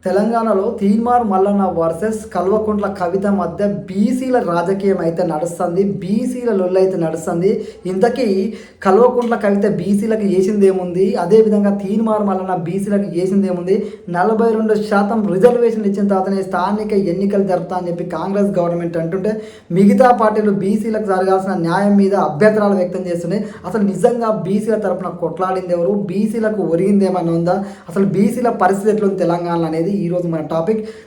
తెలంగాణలో తీన్మార్ మల్లన్న వర్సెస్ కల్వకుంట్ల కవిత మధ్య బీసీల రాజకీయం అయితే నడుస్తుంది. బీసీల లొల్లు అయితే నడుస్తుంది. ఇంతకీ కల్వకుంట్ల కవిత బీసీలకు వేసిందేముంది, అదేవిధంగా తీన్మార్ మల్లన్న బీసీలకు వేసిందేముంది? 42% రిజర్వేషన్ ఇచ్చిన తర్వాతనే స్థానిక ఎన్నికలు జరుపుతా అని చెప్పి కాంగ్రెస్ గవర్నమెంట్ అంటుంటే, మిగతా పార్టీలు బీసీలకు జరగాల్సిన న్యాయం మీద అభ్యంతరాలు వ్యక్తం చేస్తున్నాయి. అసలు నిజంగా బీసీల తరఫున కొట్లాడింది ఎవరు? బీసీలకు ఒరిగిందేమన్నా ఉందా? అసలు బీసీల పరిస్థితి ఎట్లుంది తెలంగాణ అనేది ఈరోజు మన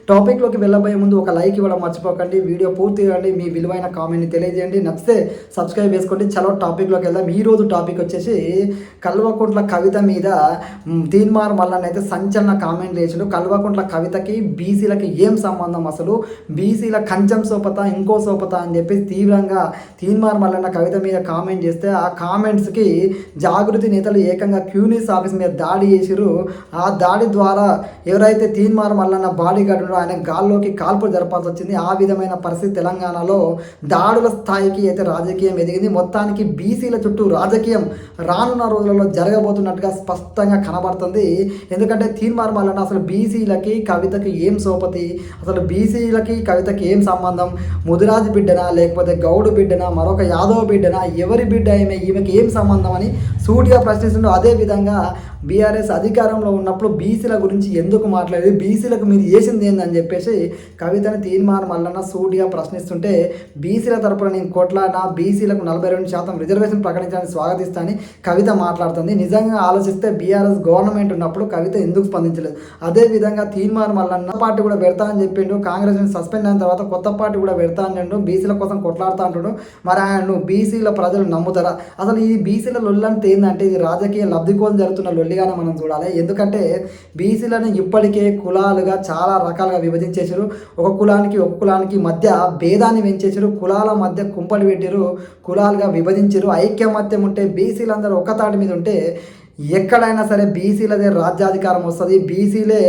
టాపిక్లోకి వెళ్ళబోయే ముందు ఒక లైక్ ఇవ్వడం మర్చిపోకండి. వీడియో పూర్తి ఇవ్వండి, మీ విలువైన కామెంట్ని తెలియజేయండి, నచ్చితే సబ్స్క్రైబ్ చేసుకోండి. చలో టాపిక్లోకి వెళ్దాం. ఈరోజు టాపిక్ వచ్చేసి కల్వకుంట్ల కవిత మీద తీన్మార్ మల్లన్న అయితే సంచలన కామెంట్ చేసిండు. కల్వకుంట్ల కవితకి బీసీలకి ఏం సంబంధం, అసలు బీసీల కంచం సోపత ఇంకో సోపత అని చెప్పి తీవ్రంగా తీన్మార్ మల్లన్న కవిత మీద కామెంట్ చేస్తే, ఆ కామెంట్స్కి జాగృతి నేతలు ఏకంగా క్యూనిస్ ఆఫీస్ మీద దాడి చేసిరు. ఆ దాడి ద్వారా ఎవరైతే తీన్మార్ మల్లన్న బాడీ గార్డు ఆయన గాల్లోకి కాల్పులు జరపాల్సి వచ్చింది. ఆ విధమైన పరిస్థితి తెలంగాణలో దాడుల స్థాయికి అయితే రాజకీయం ఎదిగింది. మొత్తానికి బీసీల చుట్టూ రాజకీయం రానున్న రోజులలో జరగబోతున్నట్టుగా స్పష్టంగా కనబడుతుంది. ఎందుకంటే తీన్మార్ మల్లన్న అసలు బీసీలకి కవితకి ఏం సోపతి, అసలు బీసీలకి కవితకి ఏం సంబంధం? ముదిరాజు బిడ్డనా, లేకపోతే గౌడు బిడ్డనా, మరొక యాదవ్ బిడ్డనా, ఎవరి బిడ్డ ఈమెకి ఏం సంబంధం అని సూటిగా ప్రశ్నిస్తుండో, అదేవిధంగా బీఆర్ఎస్ అధికారంలో ఉన్నప్పుడు బీసీల గురించి ఎందుకు మాట్లాడేది, బీసీలకు మీరు చేసింది ఏందని చెప్పేసి కవితని తీన్మార్ మల్లన్న సూటిగా ప్రశ్నిస్తుంటే, బీసీల తరపున నేను కొట్లాడినా, బీసీలకు 42% రిజర్వేషన్ ప్రకటించడానికి స్వాగతిస్తానని కవిత మాట్లాడుతుంది. నిజంగా ఆలోచిస్తే బీఆర్ఎస్ గవర్నమెంట్ ఉన్నప్పుడు కవిత ఎందుకు స్పందించలేదు? అదేవిధంగా తీన్మార్ మల్లన్న పార్టీ కూడా పెడతా అని చెప్పిండు. కాంగ్రెస్ నుంచి సస్పెండ్ అయిన తర్వాత కొత్త పార్టీ కూడా పెడతా అంటుండు, బీసీల కోసం కొట్లాడుతా అంటుండు. మరి ఆయన బీసీల ప్రజలు నమ్ముతారా? అసలు ఈ బీసీల లొల్లంటే ఏంటంటే ఇది రాజకీయ లబ్ధి కోసం జరుగుతున్న లొల్లిగానే మనం చూడాలి. ఎందుకంటే బీసీలను ఇప్పటికే కులాలుగా చాలా రకాలుగా విభజించేసారు. ఒక కులానికి మధ్య భేదాన్ని పెంచేసారు, కులాల మధ్య కుంపడి పెట్టారు, కులాలుగా విభజించారు. ఐక్యమత్యం ఉంటే బీసీలందరూ ఒక తాటి మీద ఉంటే ఎక్కడైనా సరే బీసీలదే రాజ్యాధికారం వస్తుంది, బీసీలే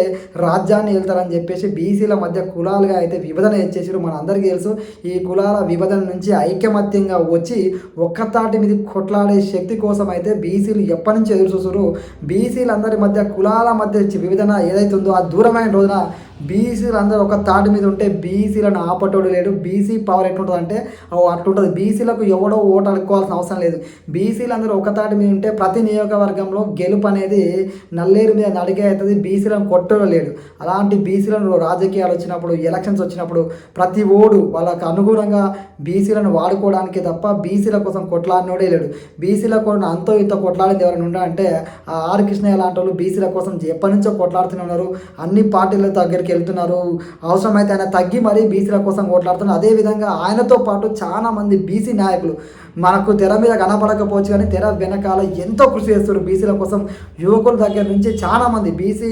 రాజ్యాన్ని వెళ్తారని చెప్పేసి బీసీల మధ్య కులాలుగా అయితే విభజన ఇచ్చేసారు. మన అందరికీ తెలుసు. ఈ కులాల విభజన నుంచి ఐక్యమత్యంగా వచ్చి ఒక్కతాటి మీద కొట్లాడే శక్తి కోసం అయితే బీసీలు ఎప్పటి నుంచి ఎదురు చూస్తారు. బీసీలందరి మధ్య కులాల మధ్య విభజన ఏదైతే ఉందో ఆ దూరమైన రోజున బీసీలు అందరూ ఒక తాటి మీద ఉంటే బీసీలను ఆపటోడు లేడు. బీసీ పవర్ ఎట్లుంటుంది అంటే అట్లుంటుంది. బీసీలకు ఎవడో ఓటు అడుక్కోవాల్సిన అవసరం లేదు. బీసీలు అందరూ ఒక తాటి మీద ఉంటే ప్రతి నియోజకవర్గంలో గెలుపు అనేది నల్లేరు మీద నడిగే అవుతుంది. బీసీలను కొట్టడం లేడు. అలాంటి బీసీలను రాజకీయాలు వచ్చినప్పుడు, ఎలక్షన్స్ వచ్చినప్పుడు ప్రతి ఓడు వాళ్ళకు అనుగుణంగా బీసీలను వాడుకోవడానికి తప్ప బీసీల కోసం కొట్లాడినోడే లేడు. బీసీల కోసం అంతో ఇంత కొట్లాడింది ఎవరైనా ఉండా అంటే ఆర్ కృష్ణయ్య లాంటి వాళ్ళు బీసీల కోసం ఎప్పటి నుంచో కొట్లాడుతూనే ఉన్నారు. అన్ని పార్టీల దగ్గరికి వెళ్తున్నారు. అవసరమైతే ఆయన తగ్గి మరీ బీసీల కోసం కొట్లాడుతున్నారు. అదేవిధంగా ఆయనతో పాటు చాలామంది బీసీ నాయకులు మనకు తెర మీద కనపడకపోవచ్చు కానీ తెర వెనకాల ఎంతో కృషి చేస్తారు బీసీల కోసం. యువకుల దగ్గర నుంచి చాలామంది బీసీ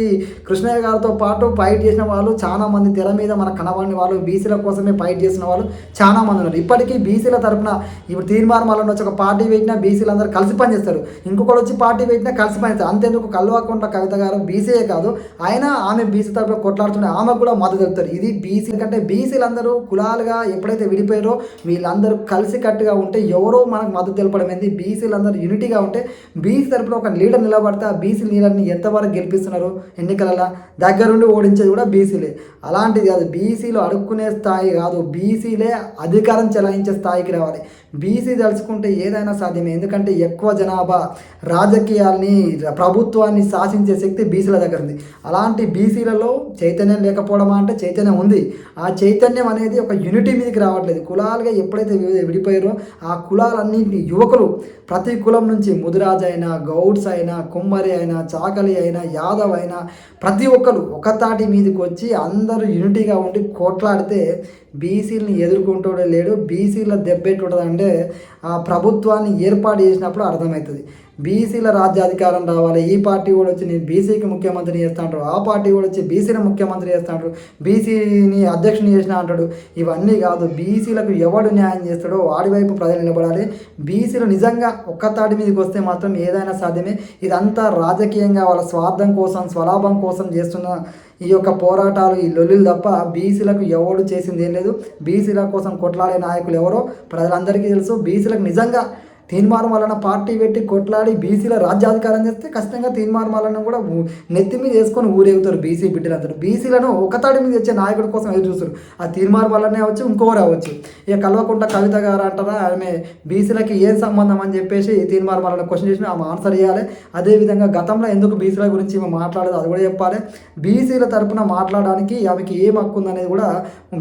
కృష్ణయ్య గారితో పాటు ఫైట్ చేసిన వాళ్ళు చాలామంది, తెర మీద మనకు కనబడిన వాళ్ళు, బీసీల కోసమే ఫైట్ చేసిన వాళ్ళు చాలామంది ఉన్నారు. ఇప్పటికీ బీసీల తరఫున ఇప్పుడు తీర్మానం వల్ల వచ్చి ఒక పార్టీ పెట్టినా బీసీలందరూ కలిసి పనిచేస్తారు, ఇంకొకటి వచ్చి పార్టీ పెట్టినా కలిసి పనిచేస్తారు. అంతేందుకు కల్వకుంట్ల కవిత గారు బీసీయే కాదు, ఆయన ఆమె బీసీ తరఫున కొట్లాడుతుంటే ఆమెకు కూడా మద్దతు తెలుపుతారు. ఇది బీసీ కంటే బీసీలందరూ కులాలుగా ఎప్పుడైతే విడిపోయారో వీళ్ళందరూ కలిసి కట్టుగా ఉంటే ఎవరో మనకు మద్దతు తెలపడం ఏంది. బీసీలందరూ యూనిటీగా ఉంటే బీసీ తరపున ఒక లీడర్ నిలబడితే ఆ బీసీ లీడర్ని ఎంతవరకు గెలిపిస్తున్నారు ఎన్నికలలో? దగ్గరుండి ఓడించేది కూడా బీసీలే. అలాంటిది కాదు, బీసీలు అడుక్కునే స్థాయి కాదు, బీసీలే అధికారం చెలాయించే స్థాయికి రావాలి. బీసీ తలుచుకుంటే ఏదైనా సాధ్యమే. ఎందుకంటే ఎక్కువ జనాభా రాజకీయాల్ని, ప్రభుత్వాన్ని శాసించే శక్తి బీసీల దగ్గర ఉంది. అలాంటి బీసీలలో చైతన్యం లేకపోవడమా అంటే చైతన్యం ఉంది. ఆ చైతన్యం అనేది ఒక యూనిటీ మీదకి రావట్లేదు. కులాలుగా ఎప్పుడైతే విడిపోయారో ఆ కులాలన్నింటినీ యువకులు ప్రతి కులం నుంచి ముదిరాజ్ అయినా, గౌడ్స్ అయినా, కుమ్మరి అయినా, చాకలి అయినా, యాదవ్ అయినా ప్రతి ఒక్కరు ఒక తాటి మీదకి వచ్చి అందరూ యూనిటీగా ఉండి కొట్లాడితే బీసీలని ఎదుర్కొంటూడే లేడు. బీసీల దెబ్బెట్టుంటుందంటే ఆ ప్రభుత్వాన్ని ఏర్పాటు చేసినప్పుడు అర్థమవుతుంది. బీసీల రాజ్యాధికారం రావాలి. ఈ పార్టీ కూడా వచ్చి నేను బీసీకి ముఖ్యమంత్రిని చేస్తా అంటాడు, ఆ పార్టీ కూడా వచ్చి బీసీని ముఖ్యమంత్రి చేస్తా అంటాడు, బీసీని అధ్యక్షుని చేసిన అంటాడు. ఇవన్నీ కాదు. బీసీలకు ఎవడు న్యాయం చేస్తాడో వాడి వైపు ప్రజలు నిలబడాలి. బీసీలు నిజంగా ఒక్కతాటి మీదకి వస్తే మాత్రం ఏదైనా సాధ్యమే. ఇదంతా రాజకీయంగా వాళ్ళ స్వార్థం కోసం, స్వలాభం కోసం చేస్తున్న ఈ యొక్క పోరాటాలు, ఈ లొల్లులు తప్ప బీసీలకు ఎవడు చేసింది ఏం లేదు. బీసీల కోసం కొట్లాడే నాయకులు ఎవరో ప్రజలందరికీ తెలుసు. బీసీలకు నిజంగా తీన్మార్ మల్లన్న పార్టీ పెట్టి కొట్లాడి బీసీల రాజ్యాధికారం చేస్తే ఖచ్చితంగా తీన్మార్ మల్లన్న కూడా నెత్తి మీద వేసుకొని ఊరేగుతారు బీసీ బిడ్డలందరూ. బీసీలను ఒకతాడి మీద వచ్చే నాయకుడి కోసం ఎదురు చూస్తారు. ఆ తీన్మార్ మల్లన్నే అవచ్చు, ఇంకోరు అవ్వచ్చు. ఇక కల్వకుంట్ల కవిత గారు అంటారా, ఆమె బీసీలకి ఏం సంబంధం అని చెప్పేసి తీన్మార్ మల్లన్న క్వశ్చన్ చేసిన ఆమె ఆన్సర్ చేయాలి. అదేవిధంగా గతంలో ఎందుకు బీసీల గురించి ఈమె మాట్లాడదు అది కూడా చెప్పాలి. బీసీల తరపున మాట్లాడడానికి ఆమెకి ఏం హక్కు ఉందనేది కూడా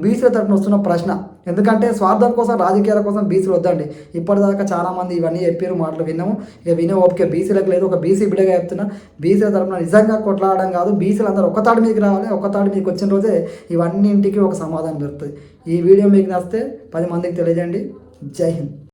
బీసీల తరపున వస్తున్న ప్రశ్న. ఎందుకంటే స్వార్థం కోసం రాజకీయాల కోసం బీసీలు వద్దండి. ఇప్పటిదాకా చాలామంది ఇవన్నీ చెప్పారు, మాటలు విన్నాము. ఇక వినే ఓపిక బీసీలకు లేదు. ఒక బీసీ బిడ్డగా చెప్తున్నా, బీసీల తరపున నిజంగా కొట్లాడడం కాదు, బీసీలు అందరూ ఒకతాడి మీకు రావాలి. ఒకతాడి మీకు వచ్చిన రోజే ఇవన్నింటికి ఒక సమాధానం దొరుకుతుంది. ఈ వీడియో మీకు నచ్చితే 10 మందికి తెలియజేయండి. జై హింద్.